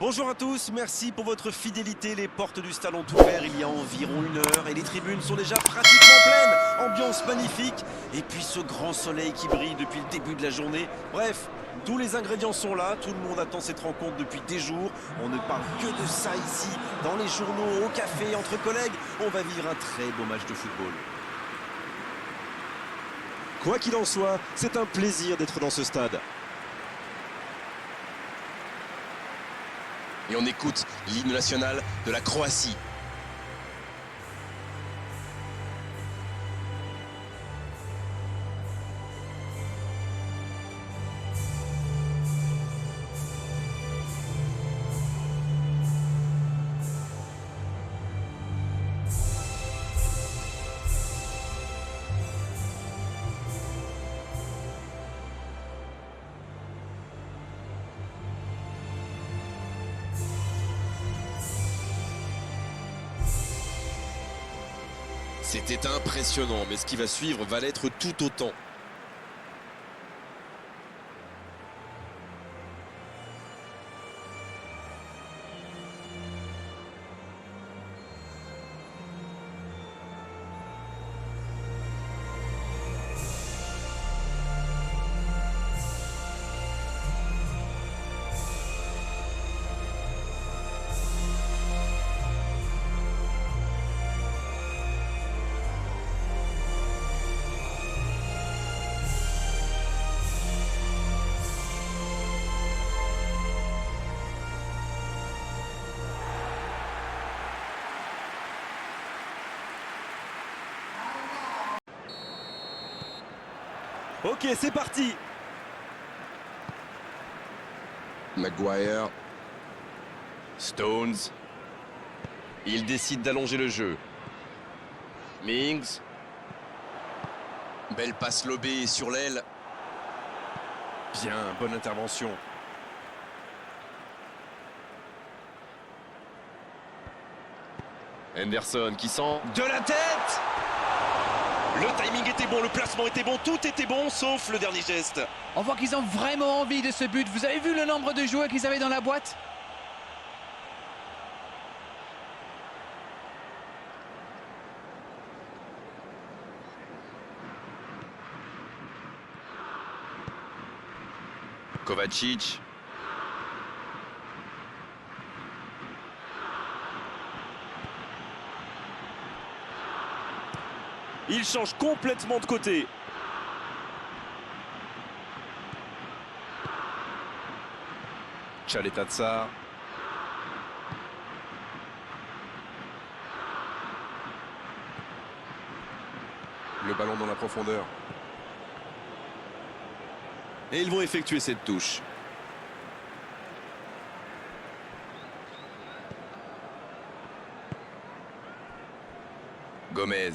Bonjour à tous, merci pour votre fidélité. Les portes du stade ont ouvert il y a environ 1 heure et les tribunes sont déjà pratiquement pleines. Ambiance magnifique et puis ce grand soleil qui brille depuis le début de la journée. Bref, tous les ingrédients sont là, tout le monde attend cette rencontre depuis des jours. On ne parle que de ça ici, dans les journaux, au café, entre collègues. On va vivre un très beau match de football. Quoi qu'il en soit, c'est un plaisir d'être dans ce stade. Et on écoute l'hymne national de la Croatie. C'était impressionnant, mais ce qui va suivre va l'être tout autant. Ok, c'est parti. Maguire. Stones. Il décide d'allonger le jeu. Mings. Belle passe lobée sur l'aile. Bien, bonne intervention. Henderson qui sent de la tête. Le timing était bon, le placement était bon, tout était bon, sauf le dernier geste. On voit qu'ils ont vraiment envie de ce but. Vous avez vu le nombre de joueurs qu'ils avaient dans la boîte? Kovacic. Il change complètement de côté. Tchaletazza. Le ballon dans la profondeur. Et ils vont effectuer cette touche. Gomez.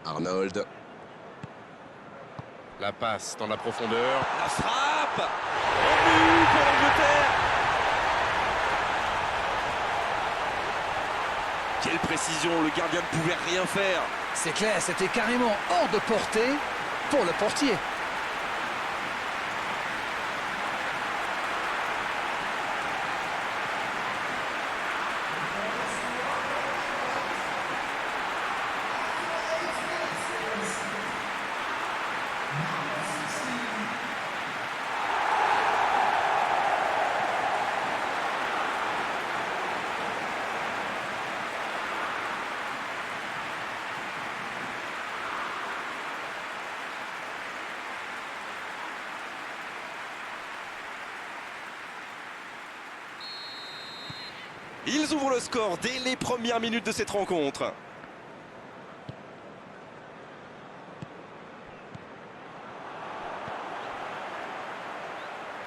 Arnold. La passe dans la profondeur. La frappe. Au but pour l'Angleterre. Quelle précision, le gardien ne pouvait rien faire. C'est clair, c'était carrément hors de portée pour le portier. Ils ouvrent le score dès les premières minutes de cette rencontre.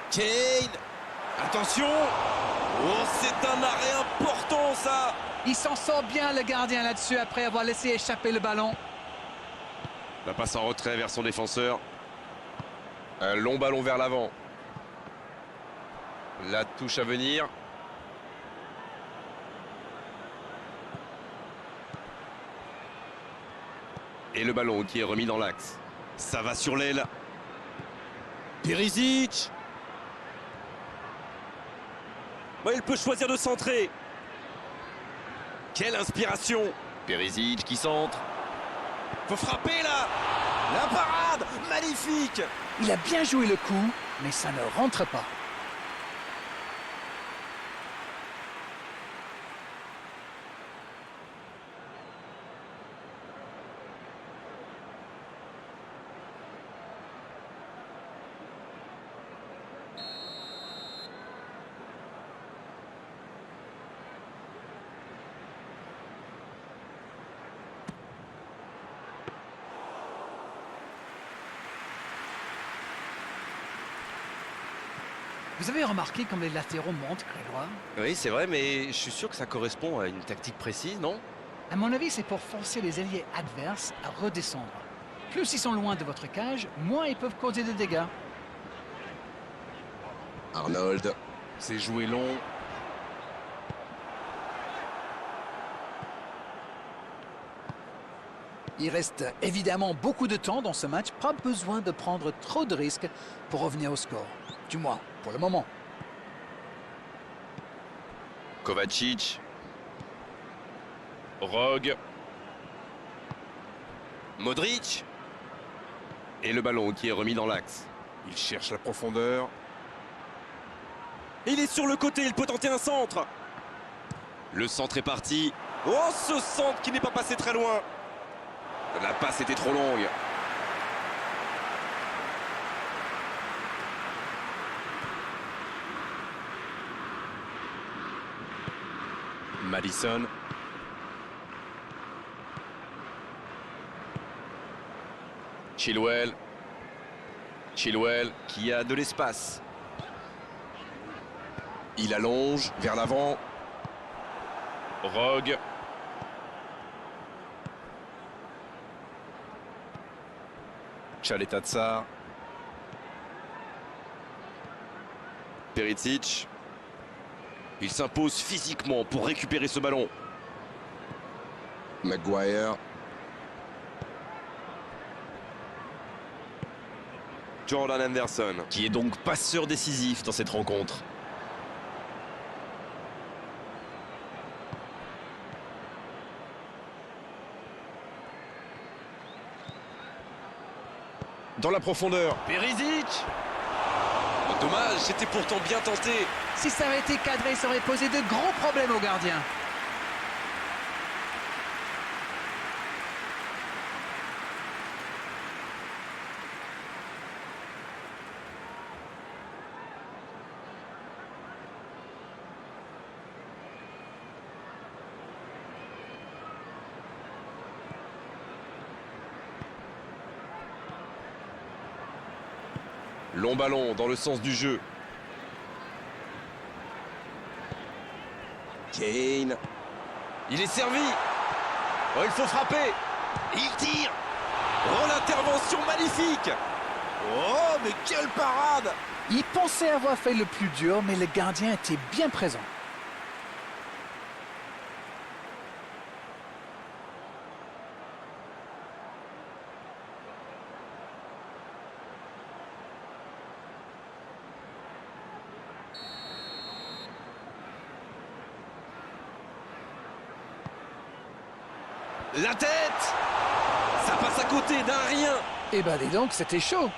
Kane. Attention. Oh, c'est un arrêt important, ça. Il s'en sort bien, le gardien, là-dessus, après avoir laissé échapper le ballon. La passe en retrait vers son défenseur. Un long ballon vers l'avant. La touche à venir. Et le ballon qui est remis dans l'axe. Ça va sur l'aile. Perisic. Ouais, il peut choisir de centrer. Quelle inspiration. Perisic qui centre. Faut frapper là. La parade. Magnifique. Il a bien joué le coup, mais ça ne rentre pas. Vous avez remarqué comme les latéraux montent, Grégoire? Oui, c'est vrai, mais je suis sûr que ça correspond à une tactique précise, non? À mon avis, c'est pour forcer les ailiers adverses à redescendre. Plus ils sont loin de votre cage, moins ils peuvent causer de dégâts. Arnold. C'est joué long. Il reste évidemment beaucoup de temps dans ce match, pas besoin de prendre trop de risques pour revenir au score. Du moins, pour le moment. Kovacic. Rogue. Modric. Et le ballon qui est remis dans l'axe. Il cherche la profondeur. Il est sur le côté, il peut tenter un centre. Le centre est parti. Oh, ce centre qui n'est pas passé très loin. La passe était trop longue. Madison. Chilwell. Chilwell qui a de l'espace. Il allonge vers l'avant. Rogue. Chaletazza. Perisic. Il s'impose physiquement pour récupérer ce ballon. Maguire. Jordan Anderson, qui est donc passeur décisif dans cette rencontre. Dans la profondeur. Perisic. Oh, dommage, c'était pourtant bien tenté. Si ça avait été cadré, ça aurait posé de gros problèmes aux gardiens. Long ballon dans le sens du jeu. Kane. Il est servi. Oh, il faut frapper. Il tire. Oh, l'intervention magnifique. Oh, mais quelle parade. Il pensait avoir fait le plus dur, mais le gardien était bien présent. La tête. Ça passe à côté d'un rien. Eh ben dis donc, c'était chaud.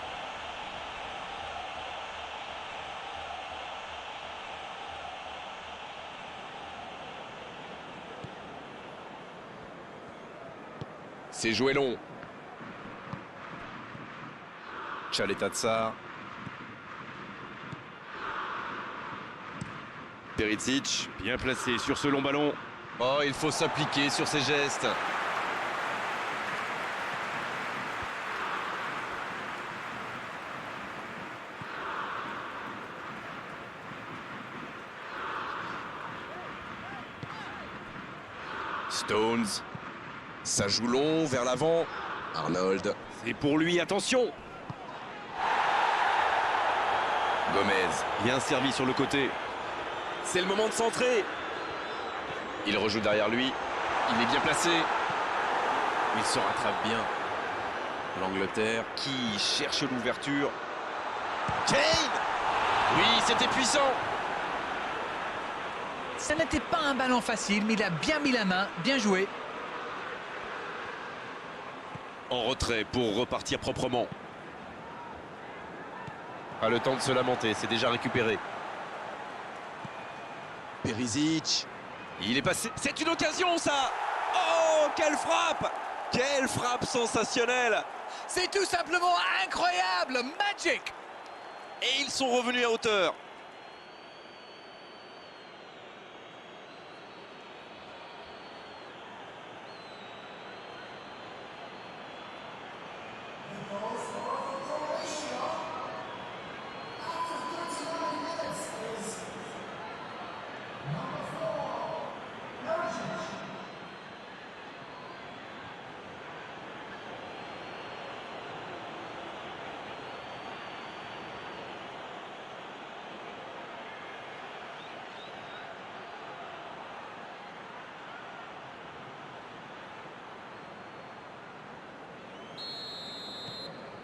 C'est joué long. Chaletazza. Perisic, bien placé sur ce long ballon. Oh, il faut s'appliquer sur ses gestes. Stones. Ça joue long vers l'avant. Arnold. C'est pour lui, attention. Gomez, bien servi sur le côté. C'est le moment de centrer. Il rejoue derrière lui. Il est bien placé. Il se rattrape bien. L'Angleterre qui cherche l'ouverture. Kane. Oui, c'était puissant. Ça n'était pas un ballon facile, mais il a bien mis la main, bien joué. En retrait pour repartir proprement. Pas le temps de se lamenter, c'est déjà récupéré. Perisic. Il est passé. C'est une occasion, ça. Oh, quelle frappe! Quelle frappe sensationnelle! C'est tout simplement incroyable, magic. Et ils sont revenus à hauteur.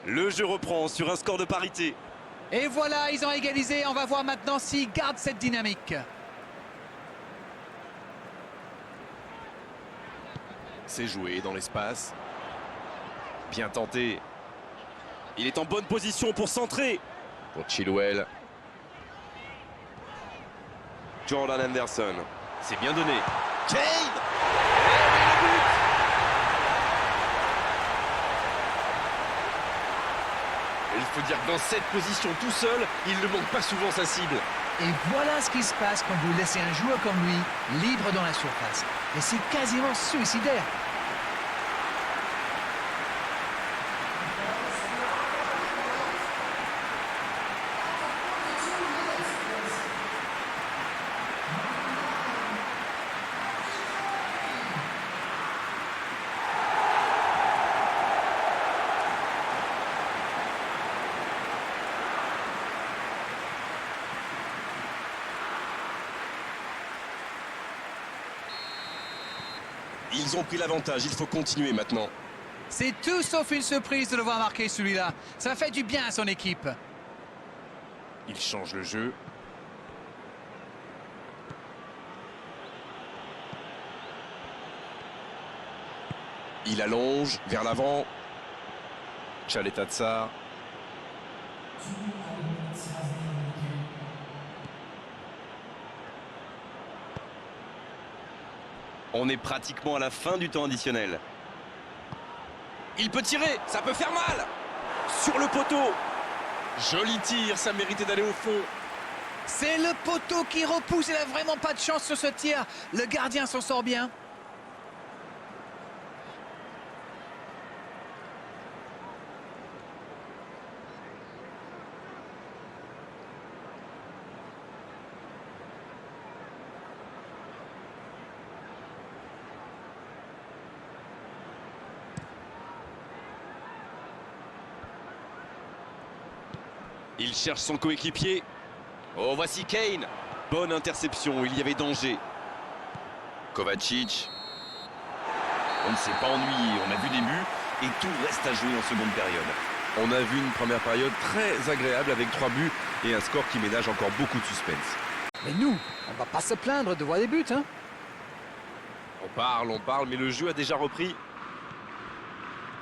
Le jeu reprend sur un score de parité. Et voilà, ils ont égalisé. On va voir maintenant s'ils gardent cette dynamique. C'est joué dans l'espace. Bien tenté Il est en bonne position pour centrer. pour Chilwell. Jordan Henderson. C'est bien donné. Kane. Il faut dire que dans cette position tout seul, il ne manque pas souvent sa cible. Et voilà ce qui se passe quand vous laissez un joueur comme lui libre dans la surface. Et c'est quasiment suicidaire. Ils ont pris l'avantage, il faut continuer maintenant. C'est tout sauf une surprise de le voir marquer celui-là. Ça fait du bien à son équipe. Il change le jeu. Il allonge vers l'avant. Tchaleta Tsar. On est pratiquement à la fin du temps additionnel. Il peut tirer, ça peut faire mal. Sur le poteau. Joli tir, ça méritait d'aller au fond. C'est le poteau qui repousse. Il n'a vraiment pas de chance sur ce tir. Le gardien s'en sort bien. Il cherche son coéquipier. Oh, voici Kane. Bonne interception, il y avait danger. Kovacic. On ne s'est pas ennuyé, on a vu des buts et tout reste à jouer en seconde période. On a vu une première période très agréable avec 3 buts et un score qui ménage encore beaucoup de suspense. Mais nous, on va pas se plaindre de voir des buts, hein. On parle, mais le jeu a déjà repris.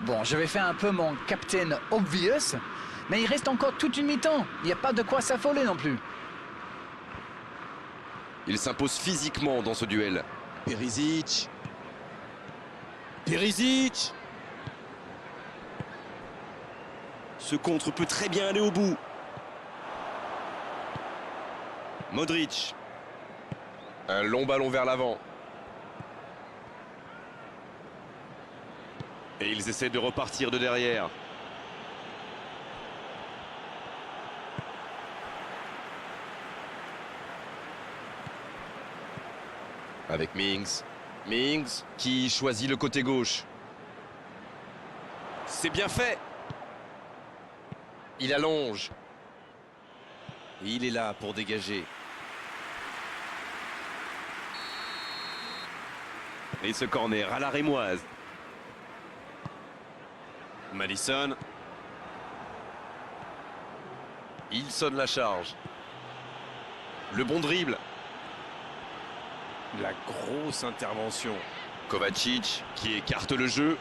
Bon, je vais faire un peu mon Captain Obvious, mais il reste encore toute une mi-temps. Il n'y a pas de quoi s'affoler non plus. Il s'impose physiquement dans ce duel. Perisic. Perisic. Ce contre peut très bien aller au bout. Modric. Un long ballon vers l'avant. Et ils essaient de repartir de derrière. Avec Mings. Mings qui choisit le côté gauche. C'est bien fait. Il allonge. Et il est là pour dégager. Et ce corner à la rémoise. Madison. Il sonne la charge. Le bon dribble. La grosse intervention. Kovacic qui écarte le jeu.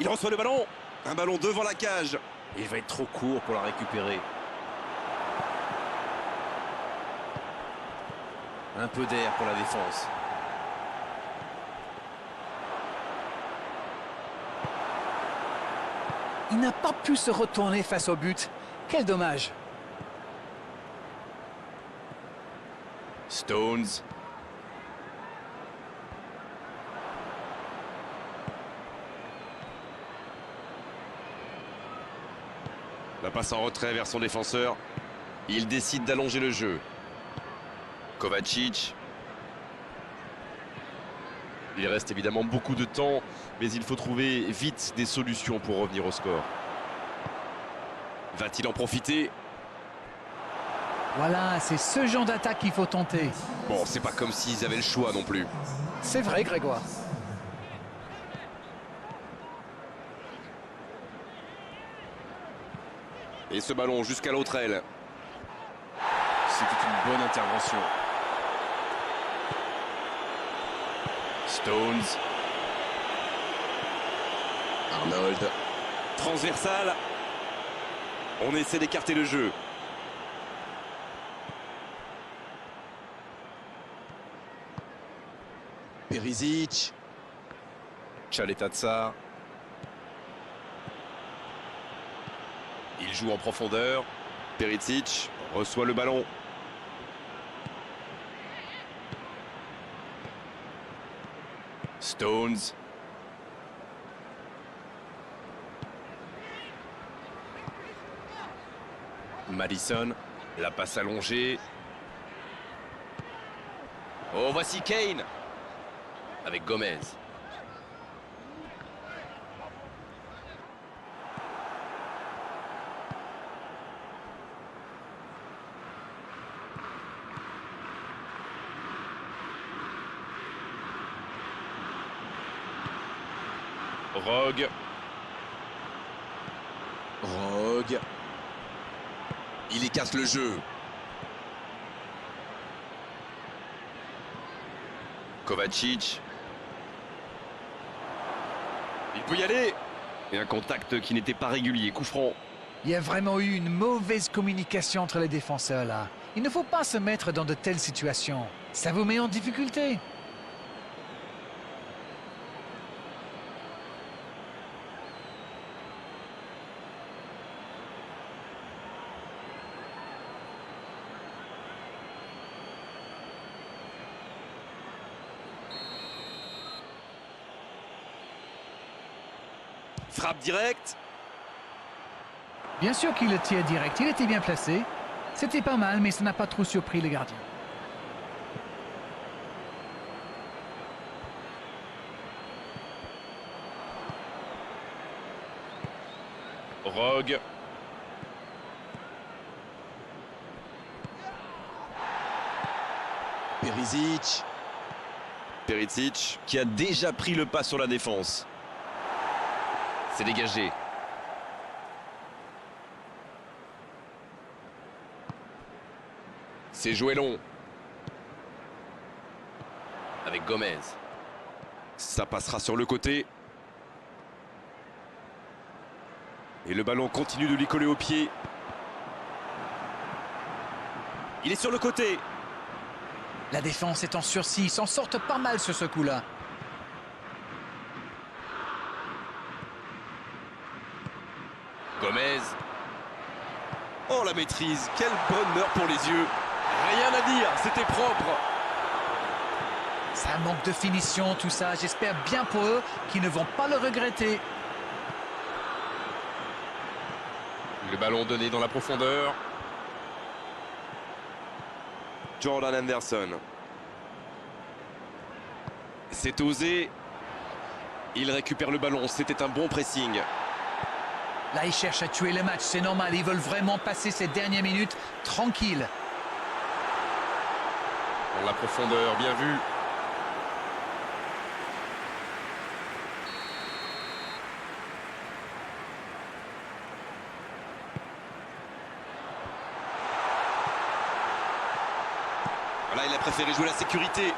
Il reçoit le ballon. Un ballon devant la cage. Il va être trop court pour la récupérer. Un peu d'air pour la défense. Il n'a pas pu se retourner face au but. Quel dommage. Stones. La passe en retrait vers son défenseur. Il décide d'allonger le jeu. Kovacic. Il reste évidemment beaucoup de temps, mais il faut trouver vite des solutions pour revenir au score. Va-t-il en profiter? Voilà, c'est ce genre d'attaque qu'il faut tenter. Bon, c'est pas comme s'ils avaient le choix non plus. C'est vrai, Grégoire. Et ce ballon jusqu'à l'autre aile. C'était une bonne intervention. Stones. Arnold. Transversal. On essaie d'écarter le jeu. Perisic. Chaletazza. Il joue en profondeur. Perisic reçoit le ballon. Stones. Madison. La passe allongée. Oh, voici Kane. Avec Gomez. Rogue. Rogue. Il écarte le jeu. Kovacic. Il peut y aller. Et un contact qui n'était pas régulier. Coup franc. Il y a vraiment eu une mauvaise communication entre les défenseurs là. Il ne faut pas se mettre dans de telles situations. Ça vous met en difficulté. Frappe directe. Bien sûr qu'il le tire direct, il était bien placé. C'était pas mal, mais ça n'a pas trop surpris le gardien. Rogue. Perisic. Perisic qui a déjà pris le pas sur la défense. C'est dégagé. C'est joué long. Avec Gomez. Ça passera sur le côté. Et le ballon continue de lui coller au pied. Il est sur le côté. La défense est en sursis, ils s'en sortent pas mal sur ce coup-là. Gomez. Oh, la maîtrise. Quel bonheur pour les yeux. Rien à dire, c'était propre. Ça manque de finition, tout ça. J'espère bien pour eux qu'ils ne vont pas le regretter. Le ballon donné dans la profondeur. Jordan Anderson. C'est osé. Il récupère le ballon. C'était un bon pressing. Là, ils cherchent à tuer le match, c'est normal. Ils veulent vraiment passer ces dernières minutes tranquilles. Dans la profondeur, bien vu. Là, il a préféré jouer la sécurité.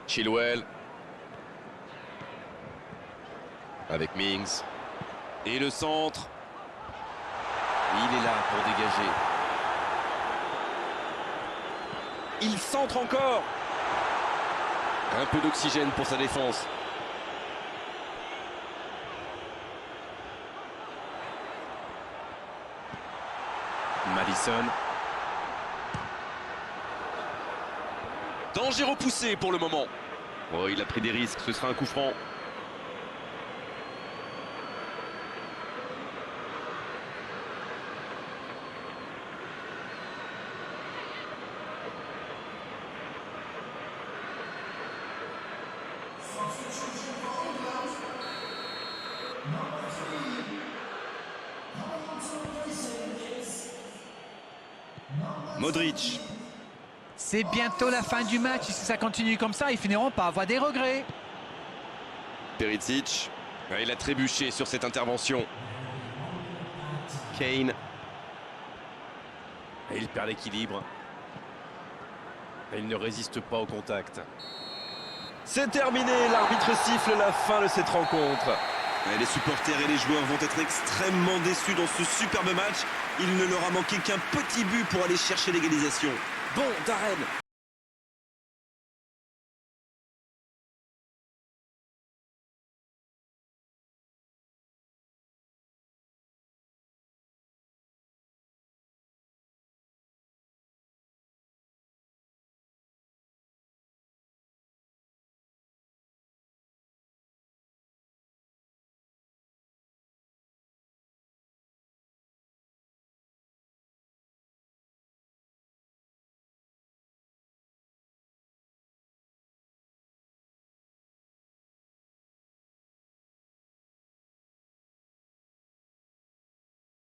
Chilwell. Avec Mings. Et le centre. Il est là pour dégager. Il centre encore. Un peu d'oxygène pour sa défense. Madison. Danger repoussé pour le moment. Oh, il a pris des risques, ce sera un coup franc. Modric. C'est bientôt la fin du match. Si ça continue comme ça, ils finiront par avoir des regrets. Perisic. Il a trébuché sur cette intervention. Kane. Et il perd l'équilibre. Il ne résiste pas au contact. C'est terminé, l'arbitre siffle la fin de cette rencontre. Et les supporters et les joueurs vont être extrêmement déçus dans ce superbe match. Il ne leur a manqué qu'un petit but pour aller chercher l'égalisation. Bon, Darren,